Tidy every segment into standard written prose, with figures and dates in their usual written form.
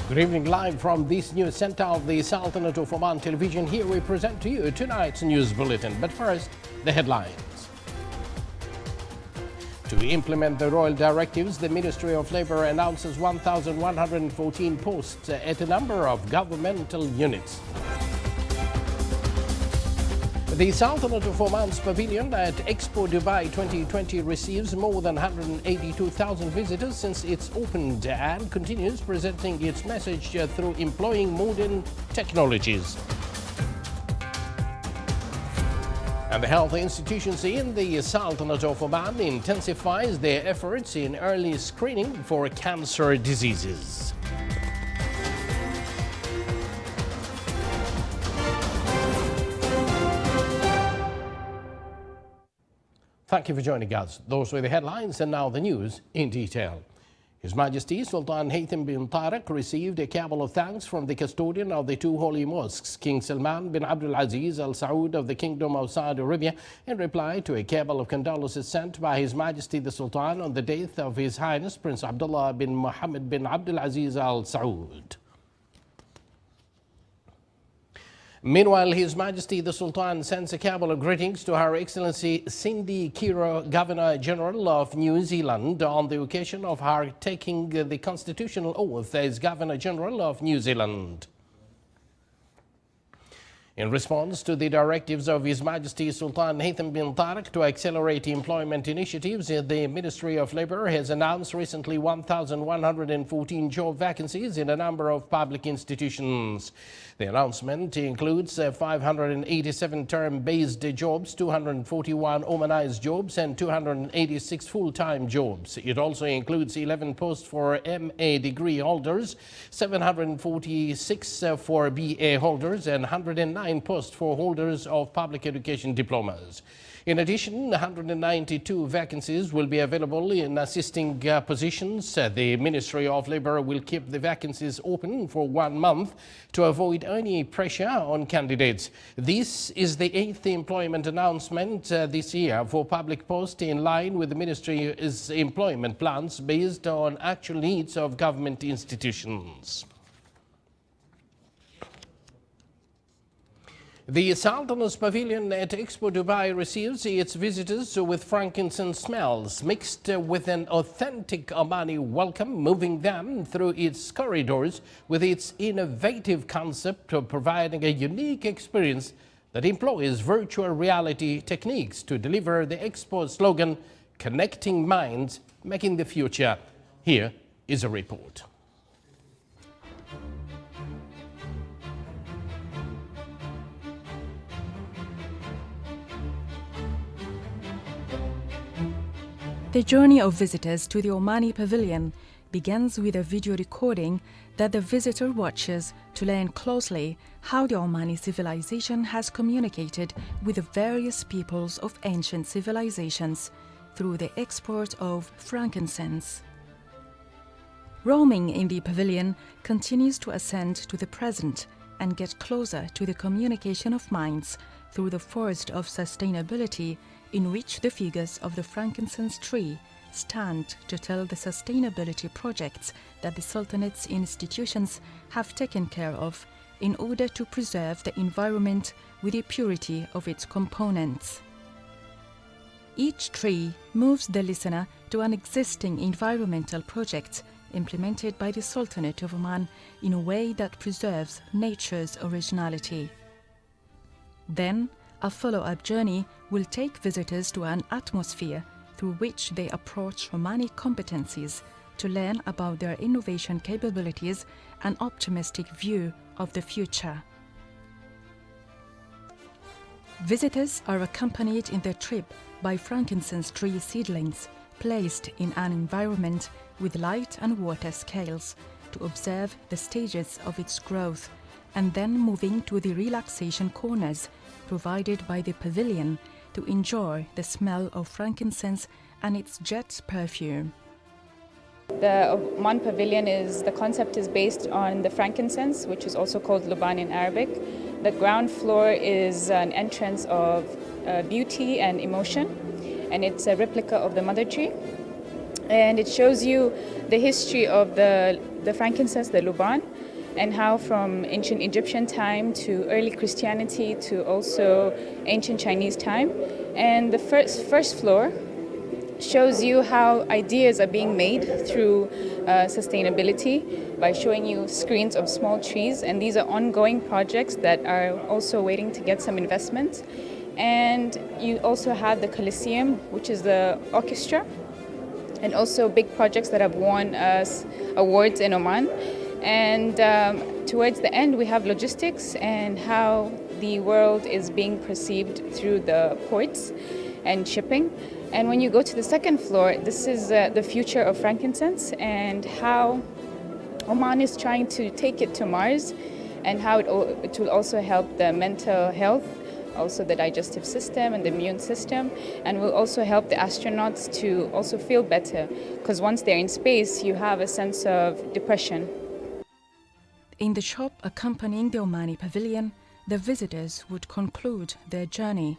Good evening, live from this news center of the Sultanate of Oman television. Here we present to you tonight's news bulletin. But first, the headlines. To implement the royal directives, the Ministry of Labour announces 1,114 posts at a number of governmental units. The Sultanate of Oman's pavilion at Expo Dubai 2020 receives more than 182,000 visitors since it's opened and continues presenting its message through employing modern technologies. And the health institutions in the Sultanate of Oman intensifies their efforts in early screening for cancer diseases. Thank you for joining us. Those were the headlines, and now the news in detail. His Majesty Sultan Haytham bin Tariq received a cabal of thanks from the custodian of the two holy mosques, King Salman bin Abdul Aziz Al Saud of the Kingdom of Saudi Arabia, in reply to a cabal of condolences sent by His Majesty the Sultan on the death of His Highness Prince Abdullah bin Mohammed bin Abdul Aziz Al Saud. Meanwhile, His Majesty the Sultan sends a cabal of greetings to Her Excellency Cindy Kiro, Governor-General of New Zealand, on the occasion of her taking the constitutional oath as Governor-General of New Zealand. In response to the directives of His Majesty Sultan Haytham bin Tariq to accelerate employment initiatives, the Ministry of Labour has announced recently 1,114 job vacancies in a number of public institutions. The announcement includes 587 term-based jobs, 241 Omanized jobs, and 286 full-time jobs. It also includes 11 posts for MA degree holders, 746 for BA holders, and 109 posts for holders of public education diplomas. In addition, 192 vacancies will be available in assisting positions. The Ministry of Labour will keep the vacancies open for 1 month to avoid any pressure on candidates. This is the 8th employment announcement this year for public posts, in line with the Ministry's employment plans based on actual needs of government institutions. The Sultan's Pavilion at Expo Dubai receives its visitors with frankincense smells mixed with an authentic Omani welcome, moving them through its corridors with its innovative concept of providing a unique experience that employs virtual reality techniques to deliver the Expo slogan, "Connecting minds, making the future." Here is a report. The journey of visitors to the Omani Pavilion begins with a video recording that the visitor watches to learn closely how the Omani civilization has communicated with the various peoples of ancient civilizations through the export of frankincense. Roaming in the pavilion continues to ascend to the present and get closer to the communication of minds through the forest of sustainability, in which the figures of the frankincense tree stand to tell the sustainability projects that the Sultanate's institutions have taken care of in order to preserve the environment with the purity of its components. Each tree moves the listener to an existing environmental project implemented by the Sultanate of Oman in a way that preserves nature's originality. Then, a follow-up journey will take visitors to an atmosphere through which they approach Omani competencies to learn about their innovation capabilities and optimistic view of the future. Visitors are accompanied in their trip by frankincense tree seedlings placed in an environment with light and water scales to observe the stages of its growth, and then moving to the relaxation corners provided by the pavilion to enjoy the smell of frankincense and its jet perfume. The Oman Pavilion the concept is based on the frankincense, which is also called luban in Arabic. The ground floor is an entrance of beauty and emotion, and it's a replica of the mother tree. And it shows you the history of the frankincense, the Luban, and how from ancient Egyptian time to early Christianity to also ancient Chinese time. And the first floor shows you how ideas are being made through sustainability by showing you screens of small trees, and these are ongoing projects that are also waiting to get some investment. And you also have the Colosseum, which is the orchestra, and also big projects that have won us awards in Oman. And towards the end, we have logistics and how the world is being perceived through the ports and shipping. And when you go to the second floor, this is the future of frankincense and how Oman is trying to take it to Mars, and how it will also help the mental health, also the digestive system and the immune system, and will also help the astronauts to also feel better, because once they're in space, you have a sense of depression. In the shop accompanying the Omani pavilion, the visitors would conclude their journey.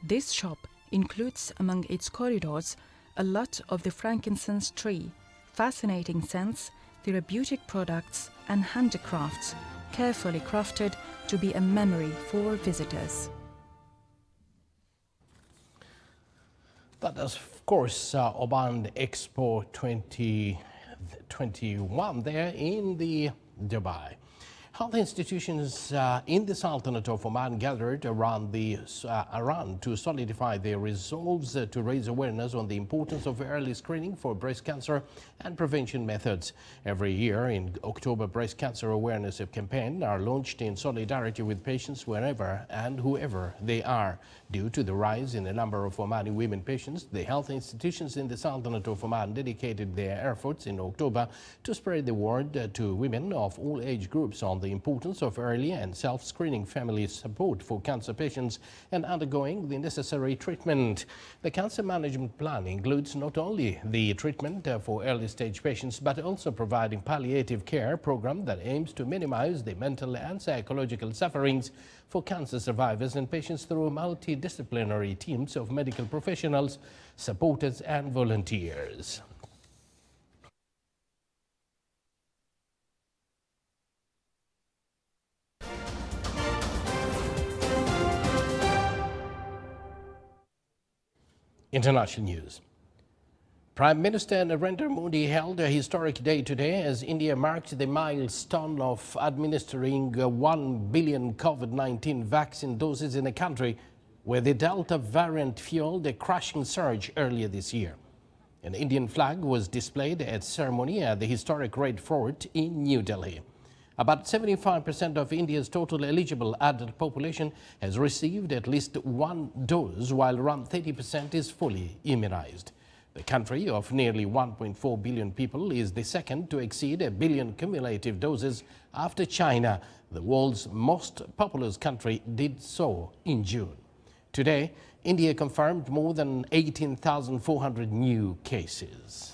This shop includes among its corridors a lot of the frankincense tree, fascinating scents, therapeutic products and handicrafts, carefully crafted to be a memory for visitors. That is, of course, Oman Expo 2021 there in the Dubai. Health institutions in the Sultanate of Oman gathered around to solidify their resolves to raise awareness on the importance of early screening for breast cancer and prevention methods. Every year in October, breast cancer awareness campaigns are launched in solidarity with patients wherever and whoever they are. Due to the rise in the number of Omani women patients, the health institutions in the Sultanate of Oman dedicated their efforts in October to spread the word to women of all age groups on the importance of early and self-screening family support for cancer patients and undergoing the necessary treatment. The cancer management plan includes not only the treatment for early-stage patients, but also providing palliative care program that aims to minimize the mental and psychological sufferings for cancer survivors and patients through multidisciplinary teams of medical professionals, supporters and volunteers. International news. Prime Minister Narendra Modi held a historic day today as India marked the milestone of administering 1 billion COVID-19 vaccine doses in a country where the Delta variant fueled a crushing surge earlier this year. An Indian flag was displayed at ceremony at the historic Red Fort in New Delhi. About 75% of India's total eligible adult population has received at least one dose, while around 30% is fully immunized. The country of nearly 1.4 billion people is the second to exceed 1 billion cumulative doses after China. The world's most populous country did so in June. Today, India confirmed more than 18,400 new cases.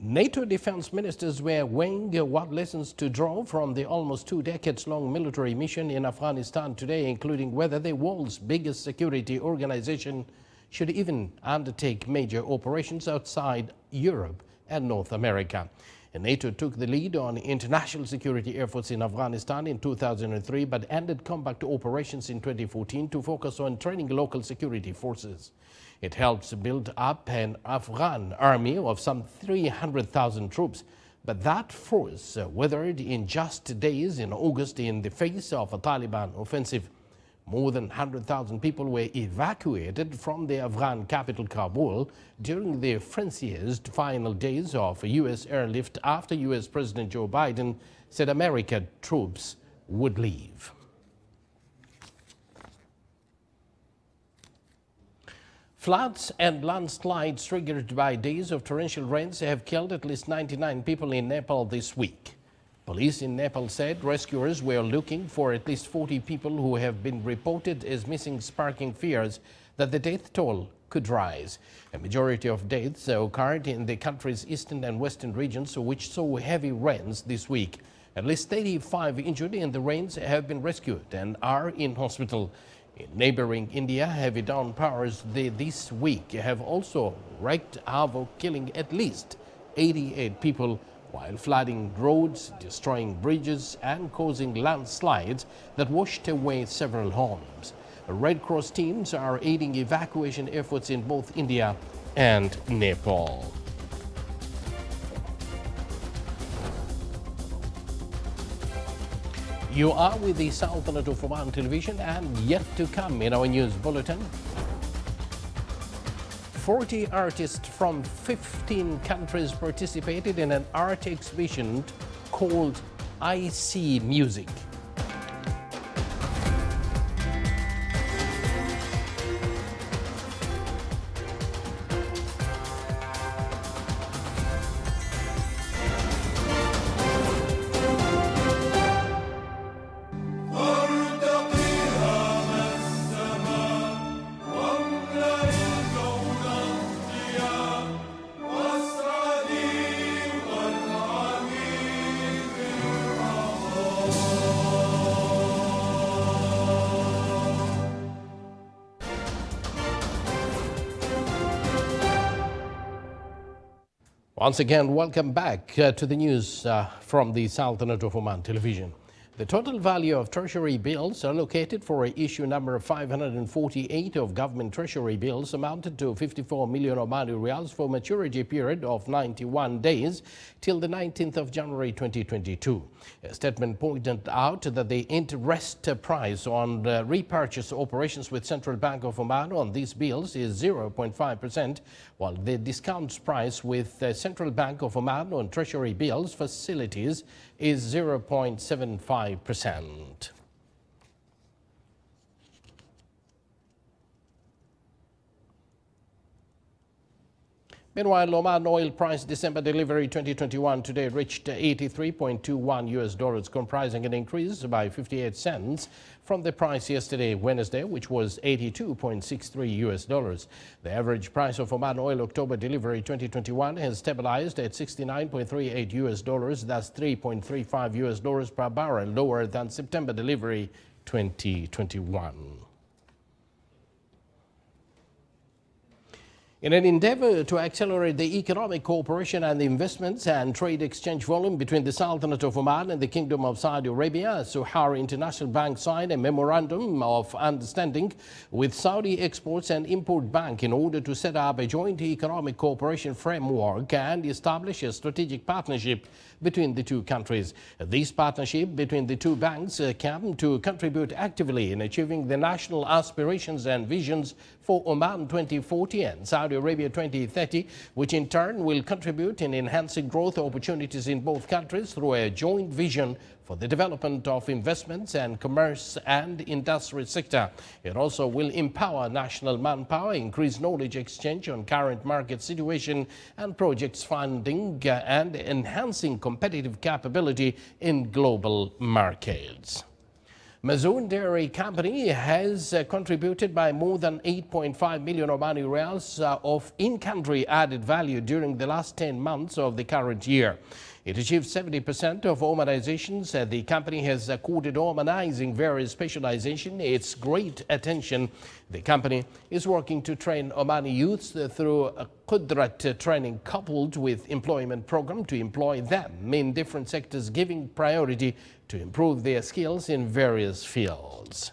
NATO defense ministers were weighing what lessons to draw from the almost 2 decades-long military mission in Afghanistan today, including whether the world's biggest security organization should even undertake major operations outside Europe and North America. And NATO took the lead on international security efforts in Afghanistan in 2003, but ended combat operations in 2014 to focus on training local security forces. It helps build up an Afghan army of some 300,000 troops. But that force withered in just days in August in the face of a Taliban offensive. More than 100,000 people were evacuated from the Afghan capital Kabul during the frenziest final days of a U.S. airlift after U.S. President Joe Biden said American troops would leave. Floods and landslides triggered by days of torrential rains have killed at least 99 people in Nepal this week. Police in Nepal said rescuers were looking for at least 40 people who have been reported as missing, sparking fears that the death toll could rise. A majority of deaths occurred in the country's eastern and western regions, which saw heavy rains this week. At least 35 injured in the rains have been rescued and are in hospital. In neighboring India, heavy downpours this week have also wreaked havoc, killing at least 88 people while flooding roads, destroying bridges and causing landslides that washed away several homes. Red Cross teams are aiding evacuation efforts in both India and Nepal. You are with the Sultanate of Oman television, and yet to come in our news bulletin, 40 artists from 15 countries participated in an art exhibition called I See Music. Once again, welcome back to the news from the Sultanate of Oman television. The total value of treasury bills allocated for issue number 548 of government treasury bills amounted to 54 million Omani Riyals for maturity period of 91 days till the 19th of January 2022. A statement pointed out that the interest price on repurchase operations with Central Bank of Oman on these bills is 0.5%, while the discount price with Central Bank of Oman on treasury bills facilities is 0.75%. Meanwhile, Oman oil price December delivery 2021 today reached $83.21, comprising an increase by 58 cents from the price yesterday, Wednesday, which was $82.63. The average price of Oman oil October delivery 2021 has stabilized at $69.38, that's $3.35 per barrel, lower than September delivery 2021. In an endeavor to accelerate the economic cooperation and investments and trade exchange volume between the Sultanate of Oman and the Kingdom of Saudi Arabia, Suhar International Bank signed a memorandum of understanding with Saudi Exports and Import Bank in order to set up a joint economic cooperation framework and establish a strategic partnership between the two countries. This partnership between the two banks came to contribute actively in achieving the national aspirations and visions for Oman 2040 and Saudi Arabia 2030, which in turn will contribute in enhancing growth opportunities in both countries through a joint vision for the development of investments and commerce and industry sector. It also will empower national manpower, increase knowledge exchange on current market situation and projects funding, and enhancing competitive capability in global markets. Mazoon Dairy Company has contributed by more than 8.5 million Omani Riyals of in-country added value during the last 10 months of the current year. It achieved 70% of Omanizations. The company has accorded Omanizing various specialization its great attention. The company is working to train Omani youths through a Qudrat training coupled with employment program to employ them in different sectors, giving priority to improve their skills in various fields.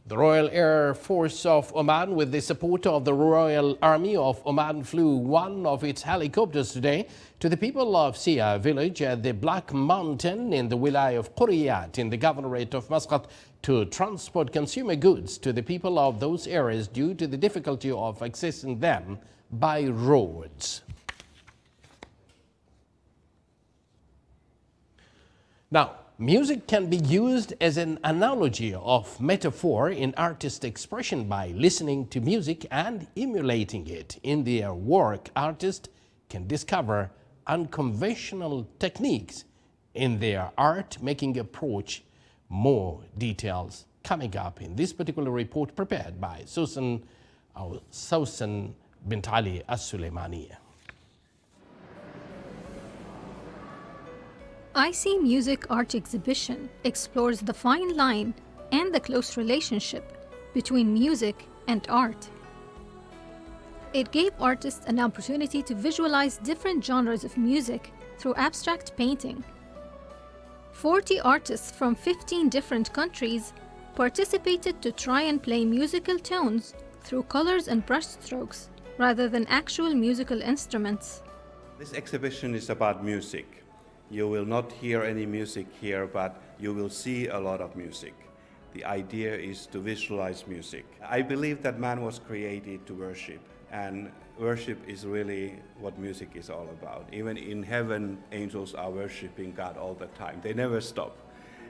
The Royal Air Force of Oman, with the support of the Royal Army of Oman, flew one of its helicopters today to the people of Sia village at the Black Mountain in the Wilayah of Quriyat in the Governorate of Muscat to transport consumer goods to the people of those areas due to the difficulty of accessing them by roads. Now, music can be used as an analogy of metaphor in artist expression. By listening to music and emulating it in their work, artists can discover unconventional techniques in their art, making approach. More details coming up in this particular report prepared by Susan Bint Ali As-Suleimani. I See Music Art exhibition explores the fine line and the close relationship between music and art. It gave artists an opportunity to visualize different genres of music through abstract painting. 40 artists from 15 different countries participated to try and play musical tones through colors and brushstrokes rather than actual musical instruments. This exhibition is about music. You will not hear any music here, but you will see a lot of music. The idea is to visualize music. I believe that man was created to worship, and worship is really what music is all about. Even in heaven, angels are worshiping God all the time. They never stop.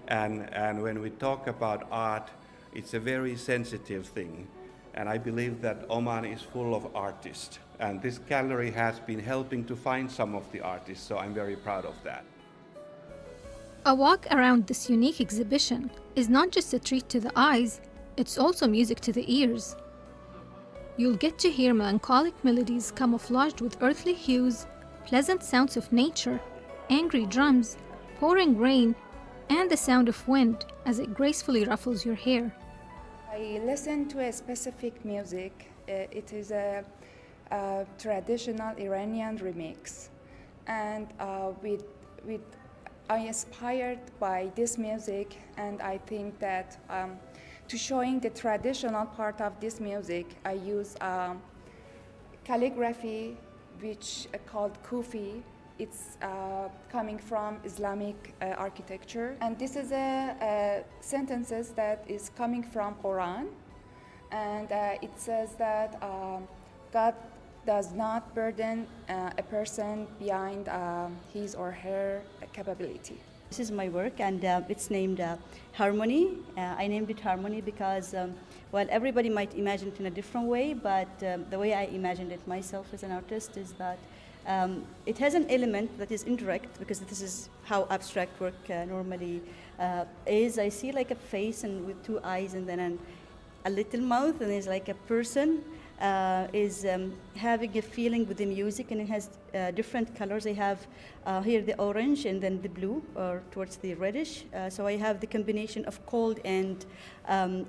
And when we talk about art, it's a very sensitive thing. And I believe that Oman is full of artists. And this gallery has been helping to find some of the artists, so I'm very proud of that. A walk around this unique exhibition is not just a treat to the eyes, it's also music to the ears. You'll get to hear melancholic melodies camouflaged with earthly hues, pleasant sounds of nature, angry drums, pouring rain, and the sound of wind as it gracefully ruffles your hair. I listen to a specific music. It is a traditional Iranian remix, and I inspired by this music, and I think that to showing the traditional part of this music, I use calligraphy, which called Kufi. It's coming from Islamic architecture, and this is a sentences that is coming from Quran, and it says that God does not burden a person beyond his or her capability. This is my work, and it's named Harmony. I named it Harmony because, well, everybody might imagine it in a different way, but the way I imagined it myself as an artist is that it has an element that is indirect, because this is how abstract work normally is. I see like a face and with two eyes and then a little mouth, and there's like a person is having a feeling with the music, and it has different colors. I have here the orange and then the blue, or towards the reddish. So I have the combination of cold and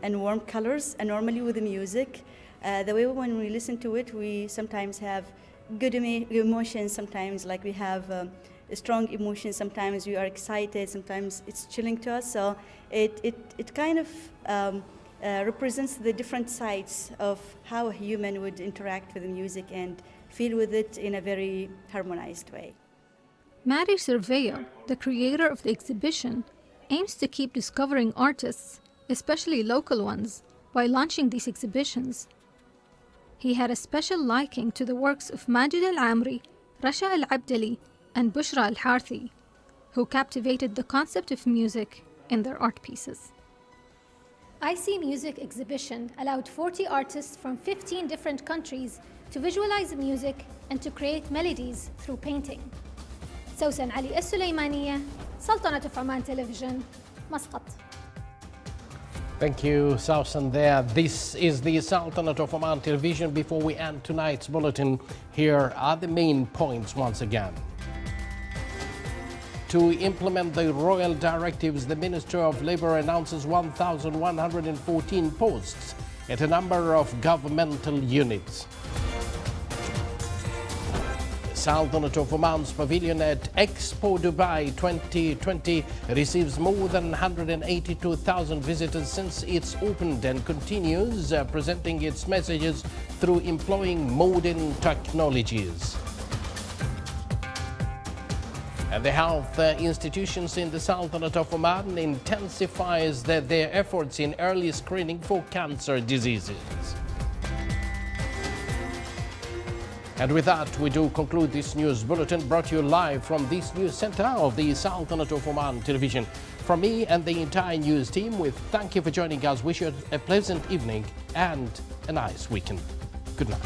warm colors. And normally with the music, the way when we listen to it, we sometimes have good emotions. Sometimes like we have strong emotions. Sometimes we are excited. Sometimes it's chilling to us. So it kind of represents the different sides of how a human would interact with the music and feel with it in a very harmonized way. Mari Cervello, the creator of the exhibition, aims to keep discovering artists, especially local ones, by launching these exhibitions. He had a special liking to the works of Majid Al-Amri, Rasha Al-Abdali, and Bushra Al-Harthi, who captivated the concept of music in their art pieces. I See Music exhibition allowed 40 artists from 15 different countries to visualize music and to create melodies through painting. سوسن علي السليمانية, سلطنة عمان تلفزيون, مسقط. Thank you, Sausan there. This is the Sultanate of Oman television. Before we end tonight's bulletin, here are the main points once again. To implement the royal directives, the Ministry of Labour announces 1,114 posts at a number of governmental units. Sultanate of Oman's pavilion at Expo Dubai 2020 receives more than 182,000 visitors since it's opened and continues presenting its messages through employing modern technologies. And the health institutions in the Sultanate of Oman intensifies their efforts in early screening for cancer diseases. And with that, we do conclude this news bulletin brought to you live from this news center of the Sultanate of Oman television. From me and the entire news team, we thank you for joining us. Wish you a pleasant evening and a nice weekend. Good night.